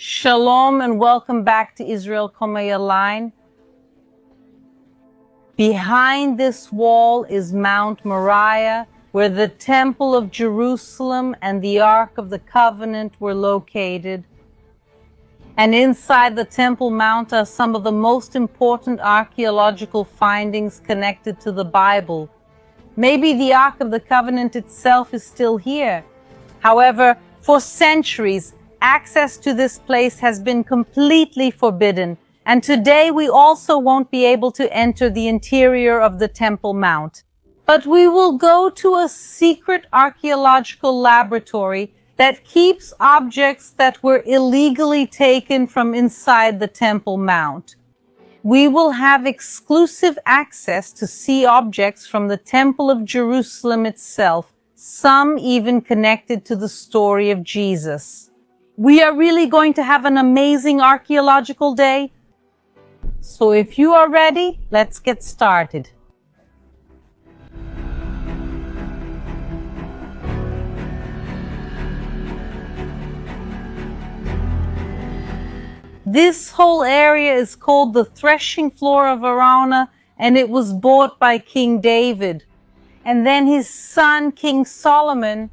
Shalom and welcome back to Israel Aline. Behind this wall is Mount Moriah, where the Temple of Jerusalem and the Ark of the Covenant were located. And inside the Temple Mount are some of the most important archaeological findings connected to the Bible. Maybe the Ark of the Covenant itself is still here. However, for centuries, access to this place has been completely forbidden, and today we also won't be able to enter the interior of the Temple Mount. But we will go to a secret archaeological laboratory that keeps objects that were illegally taken from inside the Temple Mount. We will have exclusive access to see objects from the Temple of Jerusalem itself, some even connected to the story of Jesus. We are really going to have an amazing archaeological day. So if you are ready, let's get started. This whole area is called the threshing floor of Araunah, and it was bought by King David. And then his son, King Solomon,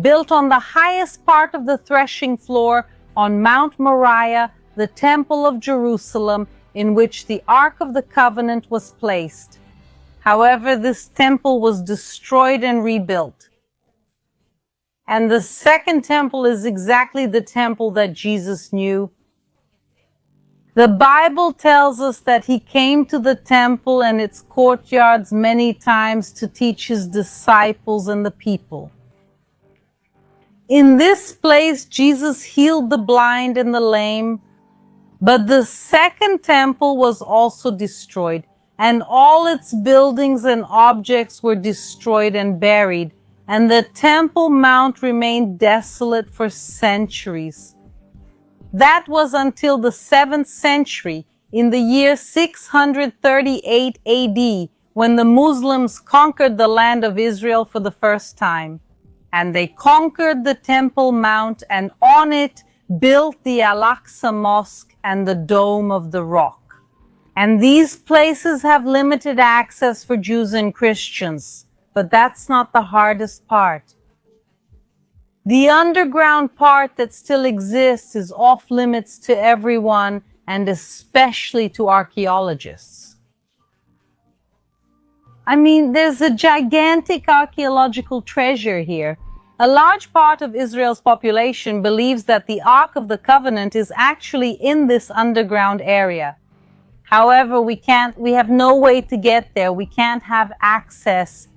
built on the highest part of the threshing floor on Mount Moriah, the Temple of Jerusalem, in which the Ark of the Covenant was placed. However, this temple was destroyed and rebuilt. And the second temple is exactly the temple that Jesus knew. The Bible tells us that he came to the temple and its courtyards many times to teach his disciples and the people. In this place, Jesus healed the blind and the lame, but the second temple was also destroyed, and all its buildings and objects were destroyed and buried, and the Temple Mount remained desolate for centuries. That was until the 7th century, in the year 638 AD, when the Muslims conquered the land of Israel for the first time. And they conquered the Temple Mount and on it built the Al-Aqsa Mosque and the Dome of the Rock. And these places have limited access for Jews and Christians, but that's not the hardest part. The underground part that still exists is off limits to everyone and especially to archaeologists. I mean, there's a gigantic archaeological treasure here. A large part of Israel's population believes that the Ark of the Covenant is actually in this underground area. However, we have no way to get there. We can't have access.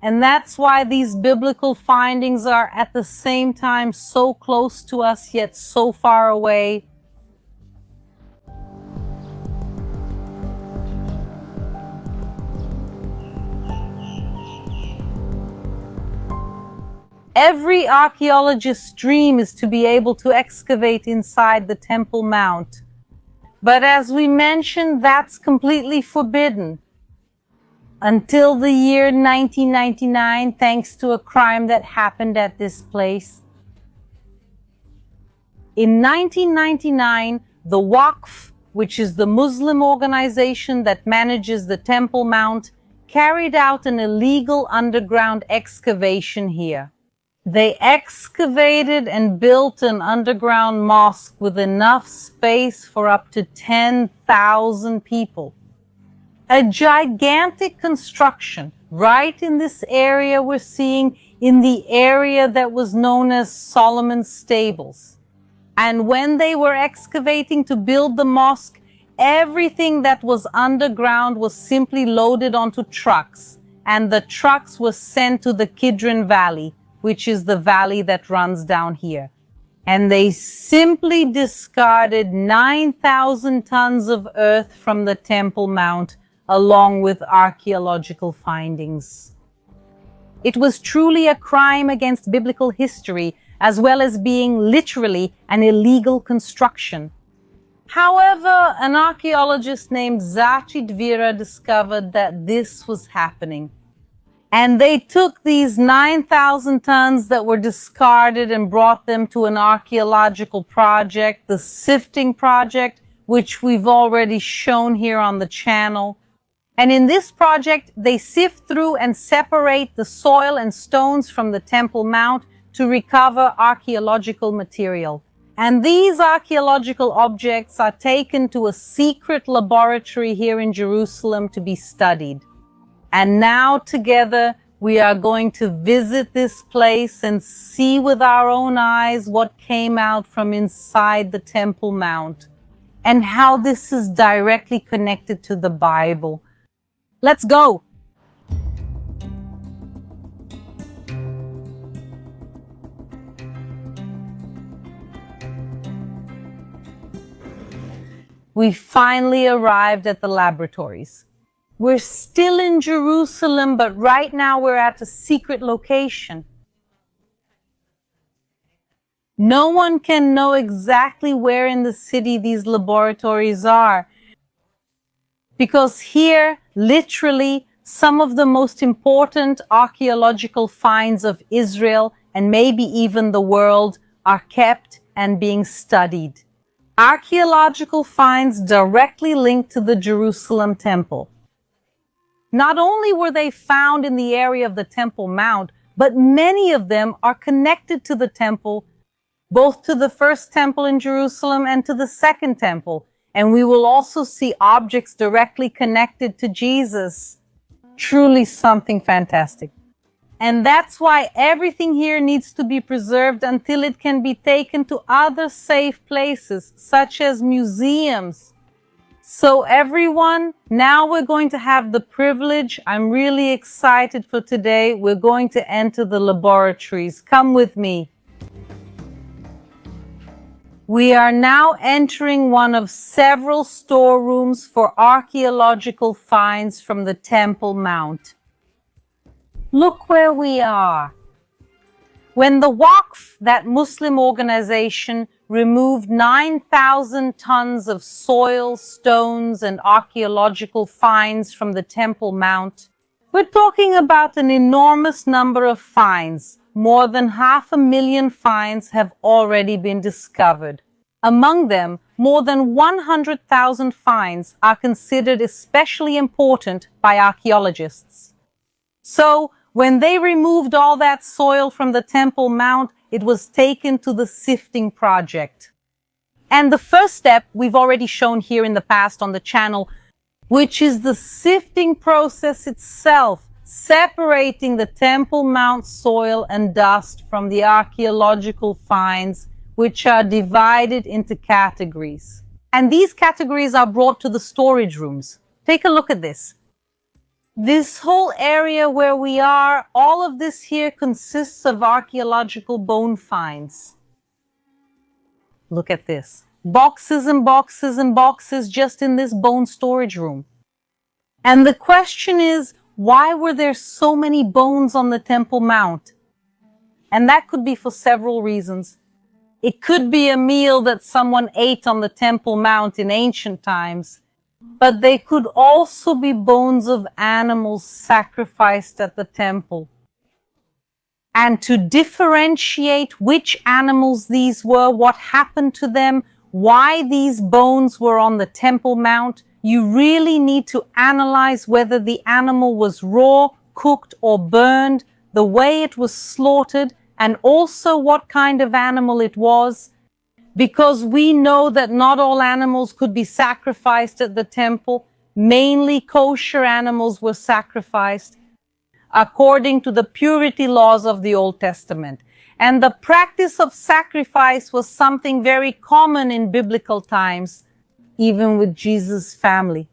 And that's why these biblical findings are at the same time so close to us, yet so far away. Every archaeologist's dream is to be able to excavate inside the Temple Mount. But as we mentioned, that's completely forbidden. Until the year 1999, thanks to a crime that happened at this place. In 1999, the Waqf, which is the Muslim organization that manages the Temple Mount, carried out an illegal underground excavation here. They excavated and built an underground mosque with enough space for up to 10,000 people. A gigantic construction right in this area we're seeing in the area that was known as Solomon's Stables. And when they were excavating to build the mosque, everything that was underground was simply loaded onto trucks, and the trucks were sent to the Kidron Valley, which is the valley that runs down here. And they simply discarded 9,000 tons of earth from the Temple Mount, along with archaeological findings. It was truly a crime against biblical history, as well as being literally an illegal construction. However, an archaeologist named Zachi Dvira discovered that this was happening. And they took these 9,000 tons that were discarded and brought them to an archaeological project, the Sifting project, which we've already shown here on the channel. And in this project, they sift through and separate the soil and stones from the Temple Mount to recover archaeological material. And these archaeological objects are taken to a secret laboratory here in Jerusalem to be studied. And now together we are going to visit this place and see with our own eyes what came out from inside the Temple Mount and how this is directly connected to the Bible. Let's go! We finally arrived at the laboratories. We're still in Jerusalem, but right now we're at a secret location. No one can know exactly where in the city these laboratories are, because here, literally, some of the most important archaeological finds of Israel and maybe even the world are kept and being studied. Archaeological finds directly linked to the Jerusalem temple. Not only were they found in the area of the Temple Mount, but many of them are connected to the temple, both to the first temple in Jerusalem and to the second temple. And we will also see objects directly connected to Jesus. Truly something fantastic. And that's why everything here needs to be preserved until it can be taken to other safe places, such as museums. So everyone, now we're going to have the privilege. I'm really excited for today. We're going to enter the laboratories. Come with me. We are now entering one of several storerooms for archaeological finds from the Temple Mount. Look where we are. When the Waqf, that Muslim organization, removed 9,000 tons of soil, stones, and archaeological finds from the Temple Mount, we're talking about an enormous number of finds. More than 500,000 finds have already been discovered. Among them, more than 100,000 finds are considered especially important by archaeologists. So, when they removed all that soil from the Temple Mount, it was taken to the Sifting project. And the first step we've already shown here in the past on the channel, which is the sifting process itself, separating the Temple Mount soil and dust from the archaeological finds, which are divided into categories. And these categories are brought to the storage rooms. Take a look at this. This whole area where we are, all of this here consists of archaeological bone finds. Look at this. Boxes and boxes and boxes just in this bone storage room. And the question is, why were there so many bones on the Temple Mount? And that could be for several reasons. It could be a meal that someone ate on the Temple Mount in ancient times. But they could also be bones of animals sacrificed at the temple. And to differentiate which animals these were, what happened to them, why these bones were on the Temple Mount, you really need to analyze whether the animal was raw, cooked, or burned, the way it was slaughtered, and also what kind of animal it was. Because we know that not all animals could be sacrificed at the temple. Mainly kosher animals were sacrificed according to the purity laws of the Old Testament. And the practice of sacrifice was something very common in biblical times, even with Jesus' family.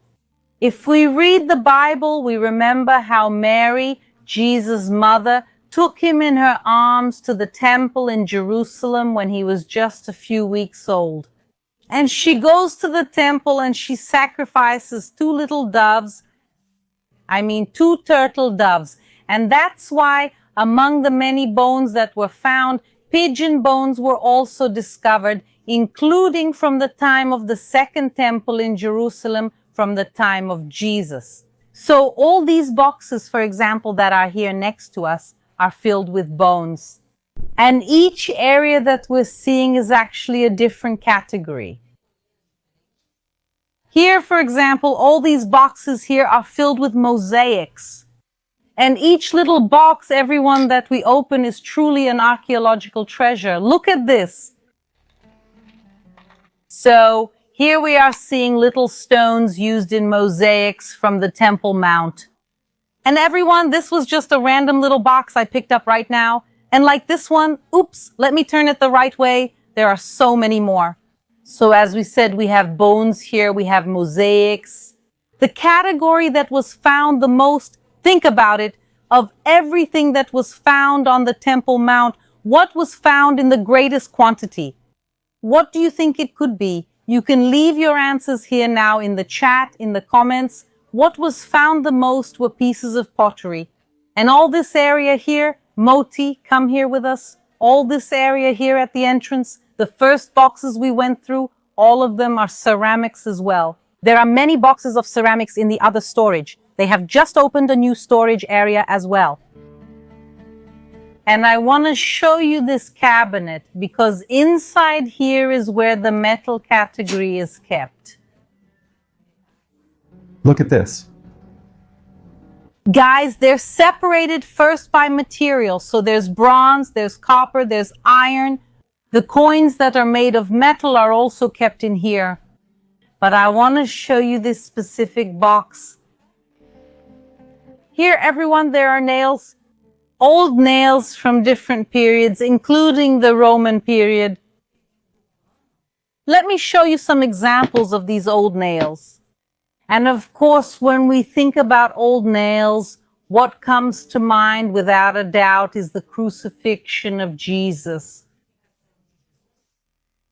If we read the Bible, we remember how Mary, Jesus' mother, took him in her arms to the temple in Jerusalem when he was just a few weeks old. And she goes to the temple and she sacrifices two turtle doves. And that's why among the many bones that were found, pigeon bones were also discovered, including from the time of the second temple in Jerusalem, from the time of Jesus. So all these boxes, for example, that are here next to us are filled with bones. And each area that we're seeing is actually a different category. Here, for example, all these boxes here are filled with mosaics. And each little box, every one that we open, is truly an archaeological treasure. Look at this. So here we are seeing little stones used in mosaics from the Temple Mount. And everyone, this was just a random little box I picked up right now. And like this one, oops, let me turn it the right way. There are so many more. So as we said, we have bones here, we have mosaics. The category that was found the most, think about it, of everything that was found on the Temple Mount, what was found in the greatest quantity? What do you think it could be? You can leave your answers here now in the chat, in the comments. What was found the most were pieces of pottery. And all this area here, Moti, come here with us. All this area here at the entrance, the first boxes we went through, all of them are ceramics as well. There are many boxes of ceramics in the other storage. They have just opened a new storage area as well. And I want to show you this cabinet because inside here is where the metal category is kept. Look at this. Guys, they're separated first by material. So there's bronze, there's copper, there's iron. The coins that are made of metal are also kept in here. But I want to show you this specific box. Here, everyone, there are nails. Old nails from different periods, including the Roman period. Let me show you some examples of these old nails. And of course, when we think about old nails, what comes to mind without a doubt is the crucifixion of Jesus.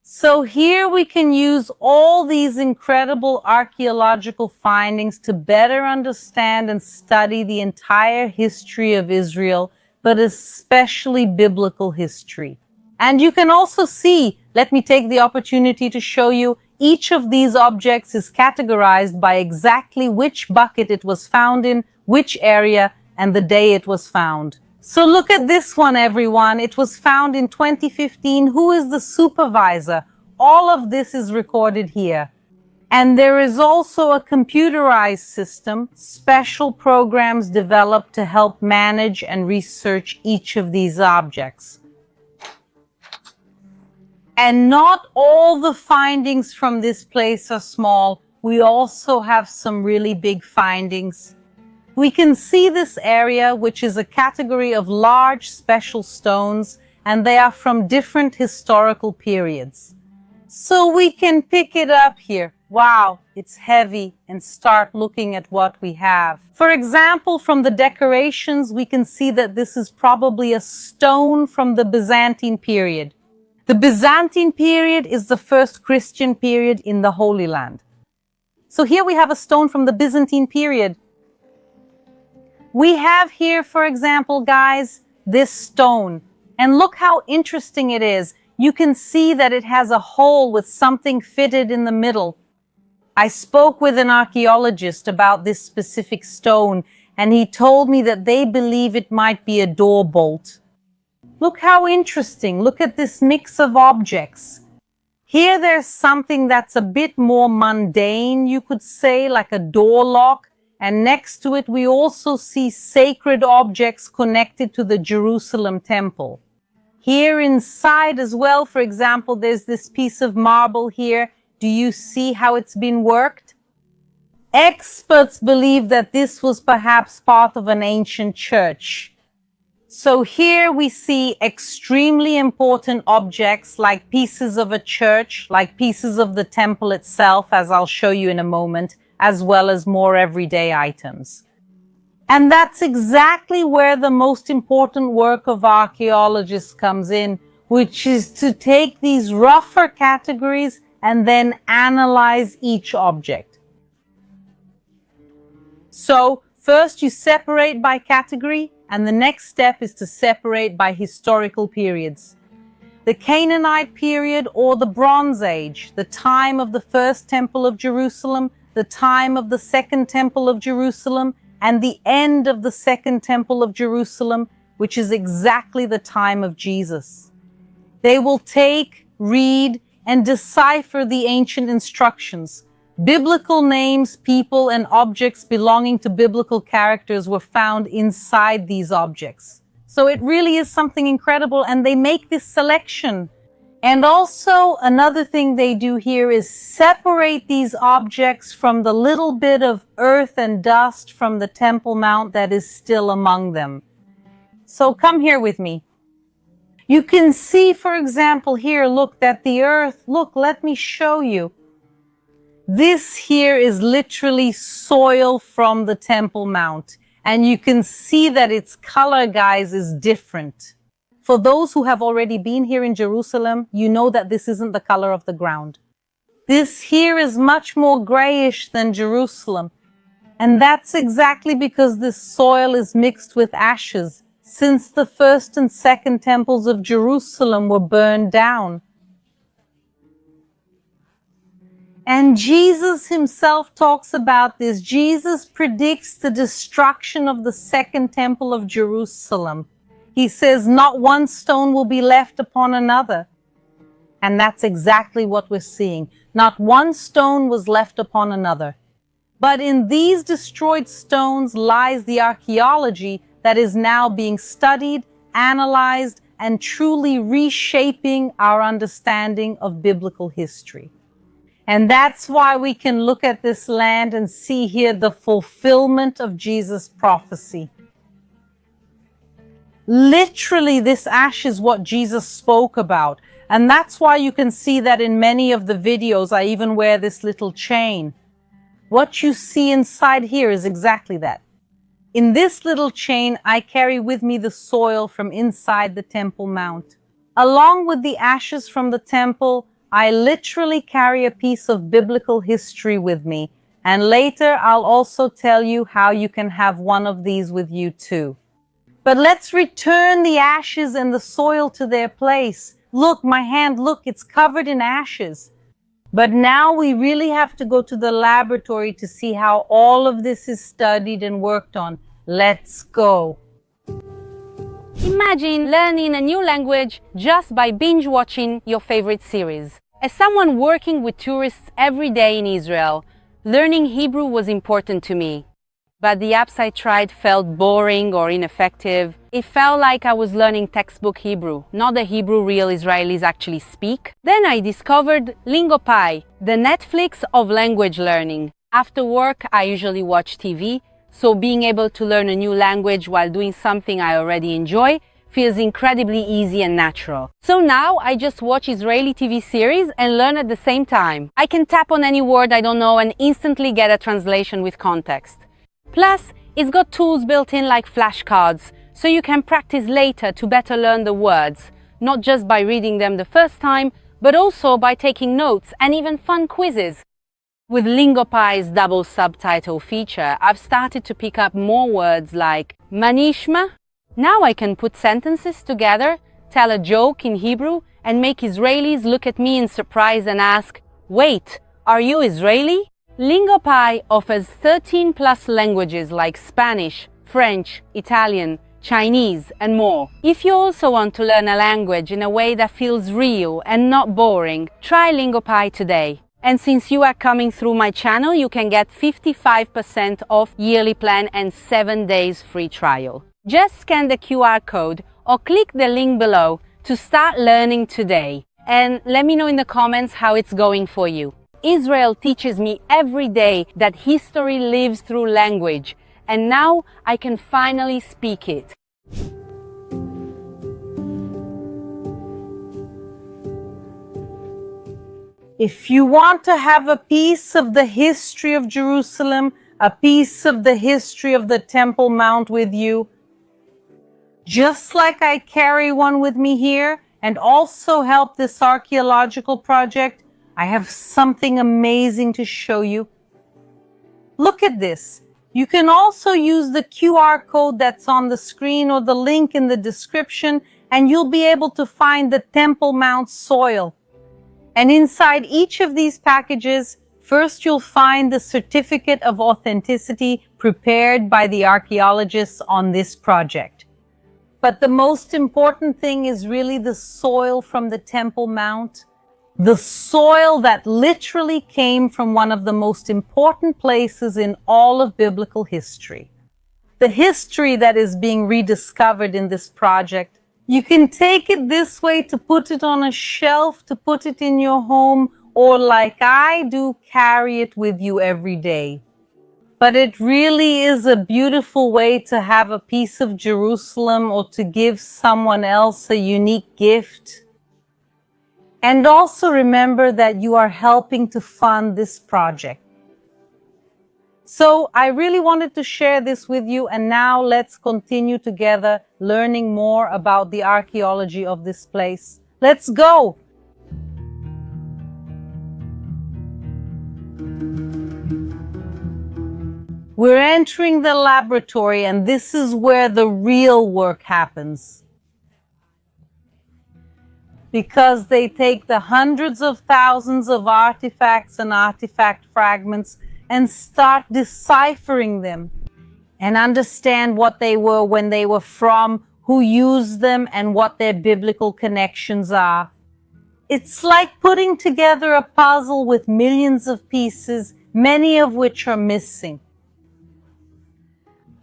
So here we can use all these incredible archaeological findings to better understand and study the entire history of Israel, but especially biblical history. And you can also see, let me take the opportunity to show you, each of these objects is categorized by exactly which bucket it was found in, which area, and the day it was found. So look at this one, everyone. It was found in 2015. Who is the supervisor? All of this is recorded here. And there is also a computerized system, special programs developed to help manage and research each of these objects. And not all the findings from this place are small. We also have some really big findings. We can see this area, which is a category of large special stones, and they are from different historical periods. So we can pick it up here. Wow, it's heavy, and start looking at what we have. For example, from the decorations, we can see that this is probably a stone from the Byzantine period. The Byzantine period is the first Christian period in the Holy Land. So here we have a stone from the Byzantine period. We have here, for example, guys, this stone. And look how interesting it is. You can see that it has a hole with something fitted in the middle. I spoke with an archaeologist about this specific stone, and he told me that they believe it might be a door bolt. Look how interesting. Look at this mix of objects. Here there's something that's a bit more mundane, you could say, like a door lock. And next to it, we also see sacred objects connected to the Jerusalem temple. Here inside as well, for example, there's this piece of marble here. Do you see how it's been worked? Experts believe that this was perhaps part of an ancient church. So here we see extremely important objects like pieces of a church, like pieces of the temple itself, as I'll show you in a moment, as well as more everyday items. And that's exactly where the most important work of archaeologists comes in, which is to take these rougher categories and then analyze each object. So first you separate by category, and the next step is to separate by historical periods. The Canaanite period or the Bronze Age, the time of the first Temple of Jerusalem, the the time of the Second Temple of Jerusalem and the end of the Second Temple of Jerusalem, which is exactly the time of Jesus. They will take, read, and decipher the ancient instructions. Biblical names, people, and objects belonging to biblical characters were found inside these objects. So it really is something incredible, and they make this selection. And also, another thing they do here is separate these objects from the little bit of earth and dust from the Temple Mount that is still among them. So come here with me. You can see, for example, here, look, that the earth, look, let me show you. This here is literally soil from the Temple Mount. And you can see that its color, guys, is different. For those who have already been here in Jerusalem, you know that this isn't the color of the ground. This here is much more grayish than Jerusalem. And that's exactly because this soil is mixed with ashes, since the first and second temples of Jerusalem were burned down. And Jesus himself talks about this. Jesus predicts the destruction of the second temple of Jerusalem. He says, not one stone will be left upon another. And that's exactly what we're seeing. Not one stone was left upon another. But in these destroyed stones lies the archaeology that is now being studied, analyzed, and truly reshaping our understanding of biblical history. And that's why we can look at this land and see here the fulfillment of Jesus' prophecy. Literally, this ash is what Jesus spoke about. And that's why you can see that in many of the videos, I even wear this little chain. What you see inside here is exactly that. In this little chain, I carry with me the soil from inside the Temple Mount. Along with the ashes from the temple, I literally carry a piece of biblical history with me, and later I'll also tell you how you can have one of these with you too. But let's return the ashes and the soil to their place. Look, my hand, look, it's covered in ashes. But now we really have to go to the laboratory to see how all of this is studied and worked on. Let's go. Imagine learning a new language just by binge-watching your favorite series. As someone working with tourists every day in Israel, learning Hebrew was important to me. But the apps I tried felt boring or ineffective. It felt like I was learning textbook Hebrew, not the Hebrew real Israelis actually speak. Then I discovered Lingopie, the Netflix of language learning. After work, I usually watch TV. So being able to learn a new language while doing something I already enjoy feels incredibly easy and natural. So now I just watch Israeli TV series and learn at the same time. I can tap on any word I don't know and instantly get a translation with context. Plus, it's got tools built in like flashcards, so you can practice later to better learn the words, not just by reading them the first time, but also by taking notes and even fun quizzes. With Lingopie's double subtitle feature, I've started to pick up more words like manishma. Now I can put sentences together, tell a joke in Hebrew, and make Israelis look at me in surprise and ask, "Wait, are you Israeli?" Lingopie offers 13 plus languages like Spanish, French, Italian, Chinese, and more. If you also want to learn a language in a way that feels real and not boring, try Lingopie today. And since you are coming through my channel, you can get 55% off yearly plan and 7 days free trial. Just scan the QR code or click the link below to start learning today. And let me know in the comments how it's going for you. Israel teaches me every day that history lives through language, and now I can finally speak it. If you want to have a piece of the history of Jerusalem, a piece of the history of the Temple Mount with you, just like I carry one with me here and also help this archaeological project, I have something amazing to show you. Look at this. You can also use the QR code that's on the screen or the link in the description, and you'll be able to find the Temple Mount soil. And inside each of these packages, First, you'll find the certificate of authenticity prepared by the archaeologists on this project. But the most important thing is really the soil from the Temple Mount, the soil that literally came from one of the most important places in all of biblical history. The history that is being rediscovered in this project. You can take it this way to put it on a shelf, to put it in your home, or like I do, carry it with you every day. But it really is a beautiful way to have a piece of Jerusalem or to give someone else a unique gift. And also remember that you are helping to fund this project. So I really wanted to share this with you, and now let's continue together learning more about the archaeology of this place. Let's go! We're entering the laboratory, and this is where the real work happens. Because they take the hundreds of thousands of artifacts and artifact fragments and start deciphering them and understand what they were, when they were from, who used them, and what their biblical connections are. It's like putting together a puzzle with millions of pieces, many of which are missing.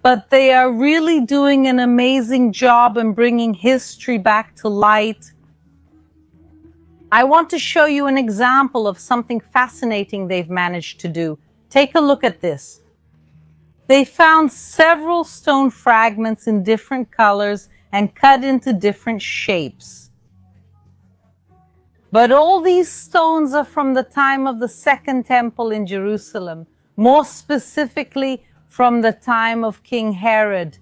But they are really doing an amazing job in bringing history back to light. I want to show you an example of something fascinating they've managed to do. Take a look at this. They found several stone fragments in different colors and cut into different shapes. But all these stones are from the time of the Second Temple in Jerusalem, more specifically from the time of King Herod.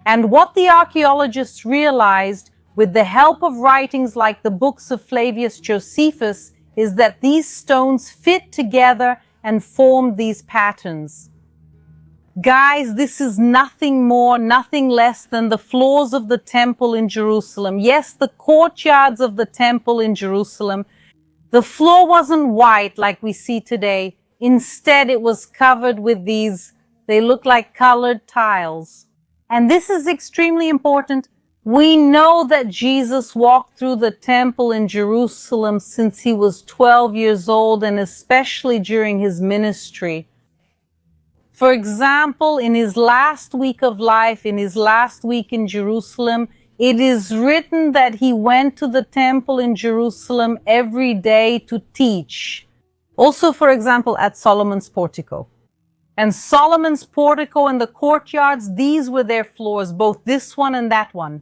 And what the archaeologists realized, with the help of writings like the books of Flavius Josephus, is that these stones fit together and formed these patterns. Guys, this is nothing more, nothing less than the floors of the temple in Jerusalem. Yes, the courtyards of the temple in Jerusalem. The floor wasn't white like we see today. Instead, it was covered with these, they look like colored tiles. And this is extremely important. We know that Jesus walked through the temple in Jerusalem since he was 12 years old, and especially during his ministry. For example, in his last week of life, in his last week in Jerusalem, it is written that he went to the temple in Jerusalem every day to teach. Also, for example, at Solomon's portico. And Solomon's portico and the courtyards, these were their floors, both this one and that one.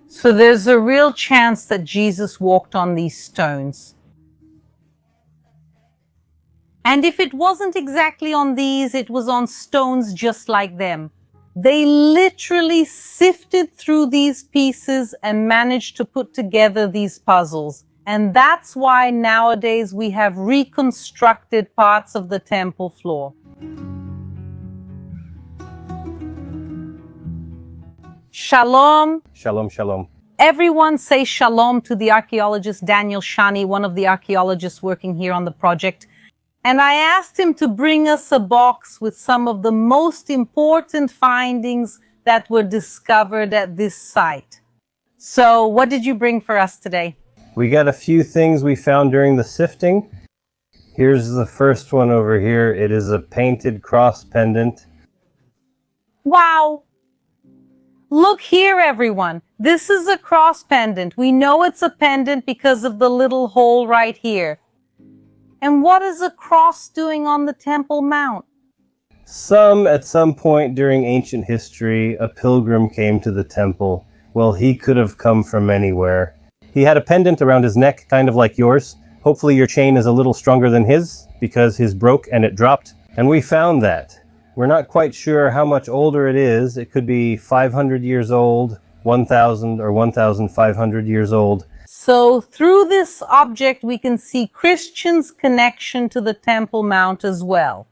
So there's a real chance that Jesus walked on these stones. And if it wasn't exactly on these, it was on stones just like them. They literally sifted through these pieces and managed to put together these puzzles. And that's why nowadays we have reconstructed parts of the temple floor. Shalom. Shalom, shalom. Everyone say shalom to the archaeologist Daniel Shani, one of the archaeologists working here on the project. And I asked him to bring us a box with some of the most important findings that were discovered at this site. So what did you bring for us today? We got a few things we found during the sifting. Here's the first one over here. It is a painted cross pendant. Wow! Look here, everyone. This is a cross pendant. We know it's a pendant because of the little hole right here. And what is a cross doing on the Temple Mount? At some point during ancient history, a pilgrim came to the temple. Well, he could have come from anywhere. He had a pendant around his neck, kind of like yours. Hopefully your chain is a little stronger than his, because his broke and it dropped. And we found that. We're not quite sure how much older it is. It could be 500 years old, 1,000 or 1,500 years old. So through this object, we can see Christians' connection to the Temple Mount as well.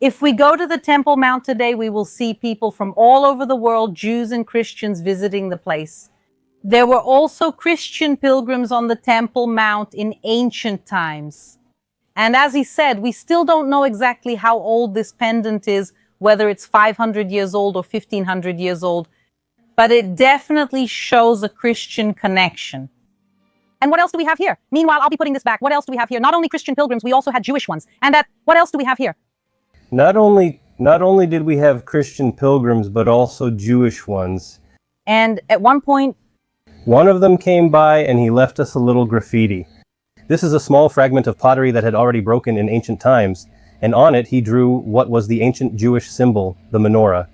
If we go to the Temple Mount today, we will see people from all over the world, Jews and Christians, visiting the place. There were also Christian pilgrims on the Temple Mount in ancient times. And as he said, we still don't know exactly how old this pendant is, whether it's 500 years old or 1500 years old, but it definitely shows a Christian connection. And what else do we have here? Meanwhile, I'll be putting this back. What else do we have here? Not only Christian pilgrims, we also had Jewish ones. And what else do we have here? Not only did we have Christian pilgrims, but also Jewish ones. And at one point, one of them came by and he left us a little graffiti. This is a small fragment of pottery that had already broken in ancient times, and on it he drew what was the ancient Jewish symbol, the menorah.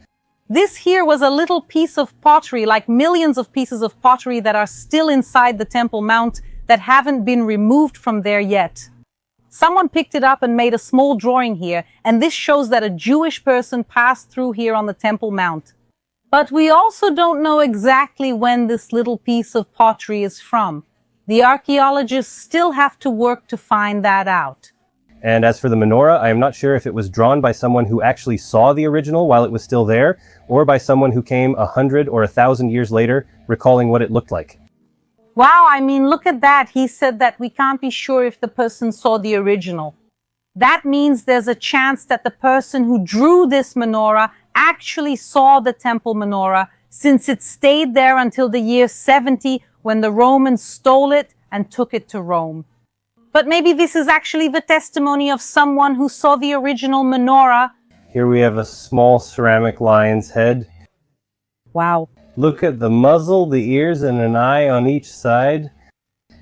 This here was a little piece of pottery, like millions of pieces of pottery that are still inside the Temple Mount that haven't been removed from there yet. Someone picked it up and made a small drawing here, and this shows that a Jewish person passed through here on the Temple Mount. But we also don't know exactly when this little piece of pottery is from. The archaeologists still have to work to find that out. And as for the menorah, I am not sure if it was drawn by someone who actually saw the original while it was still there, or by someone who came 100 or 1,000 years later, recalling what it looked like. Wow, I mean, look at that. He said that we can't be sure if the person saw the original. That means there's a chance that the person who drew this menorah actually saw the temple menorah, since it stayed there until the year 70, when the Romans stole it and took it to Rome. But maybe this is actually the testimony of someone who saw the original menorah. Here we have a small ceramic lion's head. Wow. Look at the muzzle, the ears, and an eye on each side.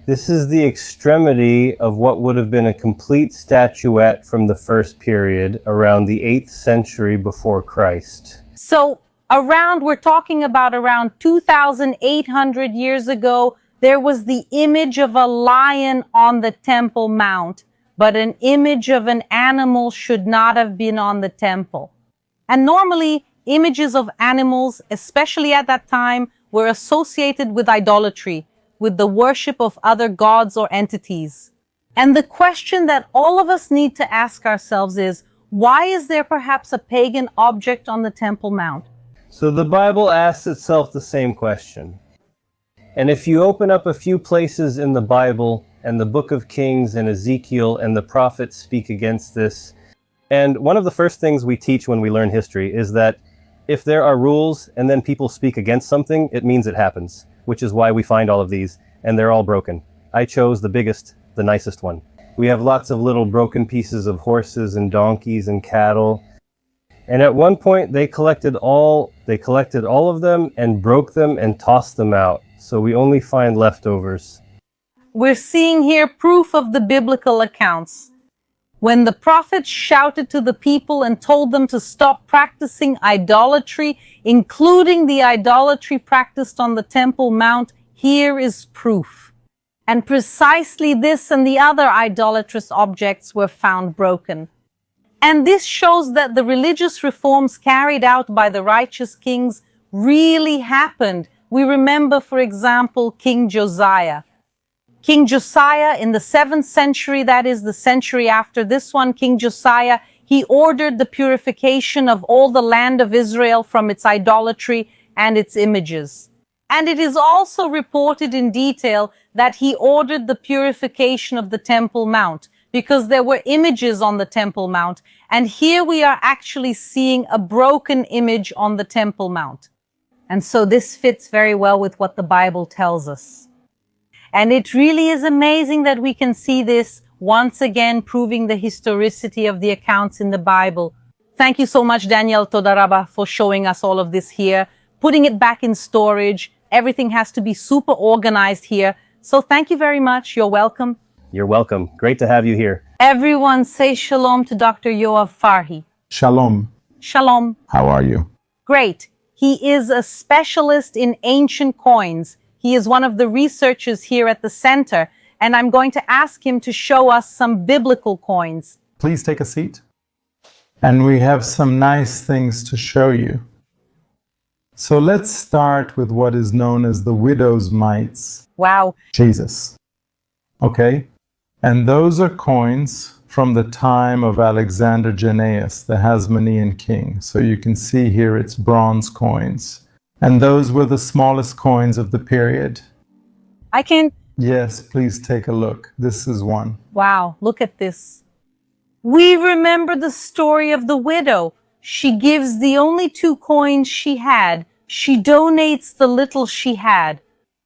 This is the extremity of what would have been a complete statuette from the first period, around the 8th century before Christ. So we're talking about around 2,800 years ago, there was the image of a lion on the Temple Mount, but an image of an animal should not have been on the temple. And normally, images of animals, especially at that time, were associated with idolatry, with the worship of other gods or entities. And the question that all of us need to ask ourselves is, why is there perhaps a pagan object on the Temple Mount? So the Bible asks itself the same question. And if you open up a few places in the Bible, and the book of Kings and Ezekiel and the prophets speak against this, and one of the first things we teach when we learn history is that if there are rules and then people speak against something, it means it happens, which is why we find all of these, and they're all broken. I chose the biggest, the nicest one. We have lots of little broken pieces of horses and donkeys and cattle. And at one point they collected all of them and broke them and tossed them out. So we only find leftovers. We're seeing here proof of the biblical accounts. When the prophets shouted to the people and told them to stop practicing idolatry, including the idolatry practiced on the Temple Mount, here is proof. And precisely this and the other idolatrous objects were found broken. And this shows that the religious reforms carried out by the righteous kings really happened. We remember, for example, King Josiah. King Josiah in the 7th century, that is the century after this one, King Josiah, he ordered the purification of all the land of Israel from its idolatry and its images. And it is also reported in detail that he ordered the purification of the Temple Mount, because there were images on the Temple Mount, and here we are actually seeing a broken image on the Temple Mount. And so this fits very well with what the Bible tells us. And it really is amazing that we can see this once again, proving the historicity of the accounts in the Bible. Thank you so much, Daniel Todaraba, for showing us all of this here, putting it back in storage. Everything has to be super organized here. So thank you very much. You're welcome. You're welcome. Great to have you here. Everyone say shalom to Dr. Yoav Farhi. Shalom. Shalom. How are you? Great. He is a specialist in ancient coins. He is one of the researchers here at the center, and I'm going to ask him to show us some biblical coins. Please take a seat. And we have some nice things to show you. So let's start with what is known as the widow's mites. Wow. Jesus. Okay? And those are coins from the time of Alexander Jannaeus, the Hasmonean king. So you can see here it's bronze coins. And those were the smallest coins of the period. I can... Yes, please take a look. This is one. Wow, look at this. We remember the story of the widow. She gives the only 2 coins she had. She donates the little she had.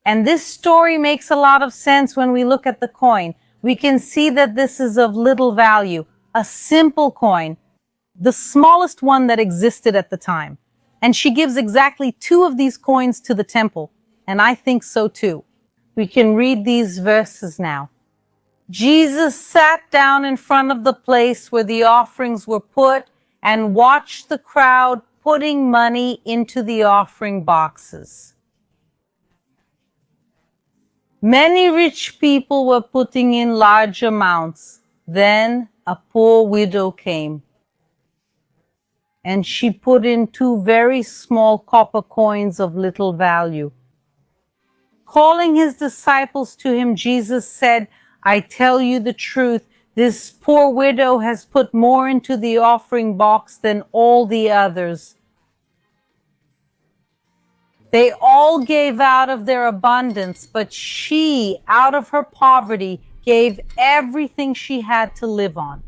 And this story makes a lot of sense when we look at the coin. We can see that this is of little value, a simple coin, the smallest one that existed at the time. And she gives exactly 2 of these coins to the temple. And I think so too. We can read these verses now. Jesus sat down in front of the place where the offerings were put and watched the crowd putting money into the offering boxes. Many rich people were putting in large amounts. Then a poor widow came, and she put in 2 very small copper coins of little value. Calling his disciples to him, Jesus said, "I tell you the truth, this poor widow has put more into the offering box than all the others. They all gave out of their abundance, but she, out of her poverty, gave everything she had to live on."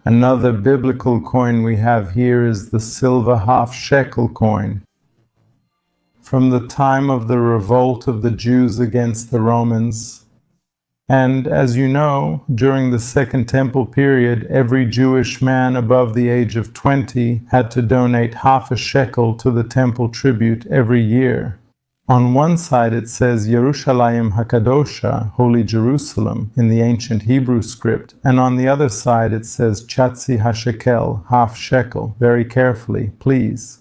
Another biblical coin we have here is the silver half-shekel coin. From the time of the revolt of the Jews against the Romans, and as you know, during the Second Temple period, every Jewish man above the age of 20 had to donate half a shekel to the temple tribute every year. On one side it says Yerushalayim HaKadosha, Holy Jerusalem, in the ancient Hebrew script, and on the other side it says Chatzi HaShekel, half shekel. Very carefully, please.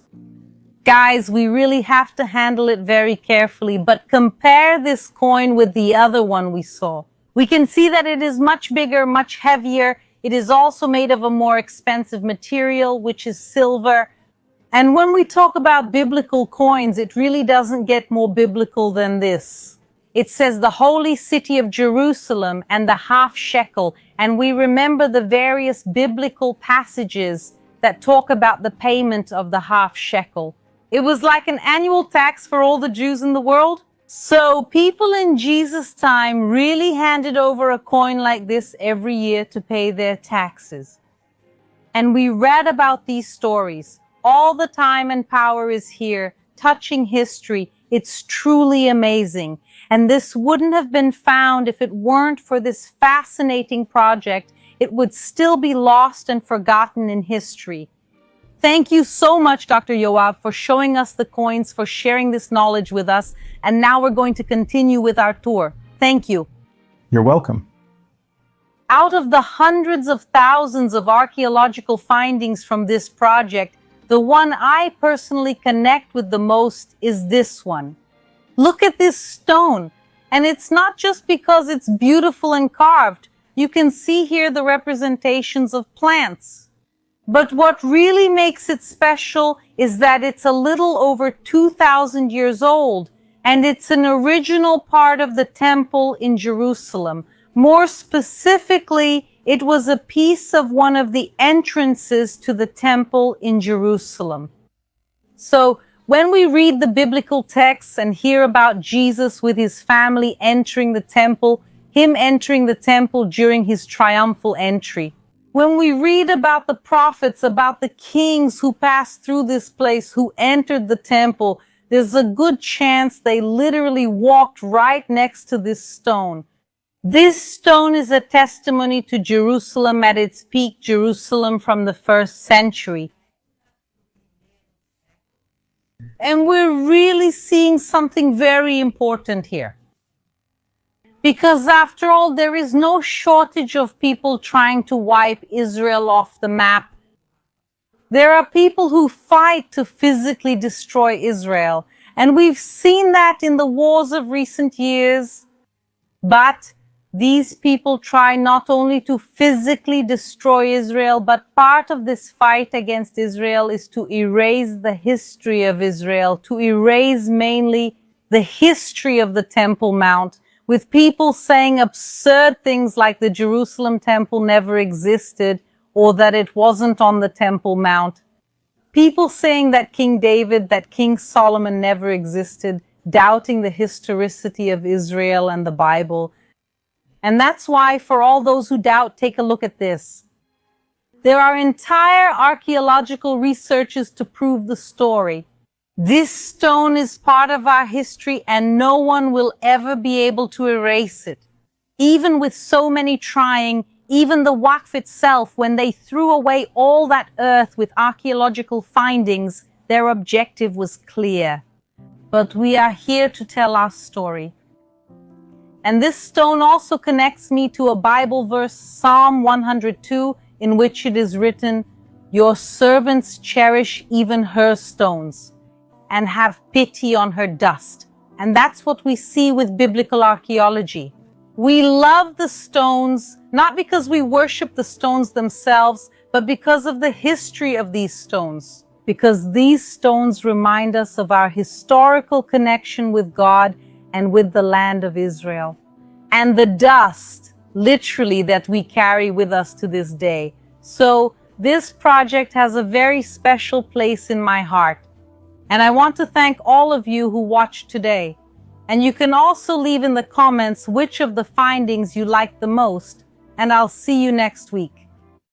Guys, we really have to handle it very carefully, but compare this coin with the other one we saw. We can see that it is much bigger, much heavier. It is also made of a more expensive material, which is silver. And when we talk about biblical coins, it really doesn't get more biblical than this. It says the holy city of Jerusalem and the half shekel, and we remember the various biblical passages that talk about the payment of the half shekel. It was like an annual tax for all the Jews in the world. So people in Jesus' time really handed over a coin like this every year to pay their taxes. And we read about these stories. All the time and power is here, touching history. It's truly amazing. And this wouldn't have been found if it weren't for this fascinating project. It would still be lost and forgotten in history. Thank you so much, Dr. Yoav, for showing us the coins, for sharing this knowledge with us. And now we're going to continue with our tour. Thank you. You're welcome. Out of the hundreds of thousands of archaeological findings from this project, the one I personally connect with the most is this one. Look at this stone. And it's not just because it's beautiful and carved. You can see here the representations of plants. But what really makes it special is that it's a little over 2,000 years old, and it's an original part of the temple in Jerusalem. More specifically, it was a piece of one of the entrances to the temple in Jerusalem. So when we read the biblical texts and hear about Jesus with his family entering the temple, him entering the temple during his triumphal entry, when we read about the prophets, about the kings who passed through this place, who entered the temple, there's a good chance they literally walked right next to this stone. This stone is a testimony to Jerusalem at its peak, Jerusalem from the 1st century. And we're really seeing something very important here. Because after all, there is no shortage of people trying to wipe Israel off the map. There are people who fight to physically destroy Israel. And we've seen that in the wars of recent years. But these people try not only to physically destroy Israel, but part of this fight against Israel is to erase the history of Israel, to erase mainly the history of the Temple Mount, with people saying absurd things like the Jerusalem temple never existed or that it wasn't on the Temple Mount. People saying that King David, that King Solomon never existed, doubting the historicity of Israel and the Bible. And that's why, for all those who doubt, take a look at this. There are entire archaeological researches to prove the story. This stone is part of our history and no one will ever be able to erase it. Even with so many trying, even the Waqf itself, when they threw away all that earth with archaeological findings, their objective was clear. But we are here to tell our story. And this stone also connects me to a Bible verse, Psalm 102, in which it is written, "Your servants cherish even her stones and have pity on her dust." And that's what we see with biblical archaeology. We love the stones, not because we worship the stones themselves, but because of the history of these stones. Because these stones remind us of our historical connection with God and with the land of Israel. And the dust, literally, that we carry with us to this day. So this project has a very special place in my heart. And I want to thank all of you who watched today. And you can also leave in the comments which of the findings you liked the most, and I'll see you next week.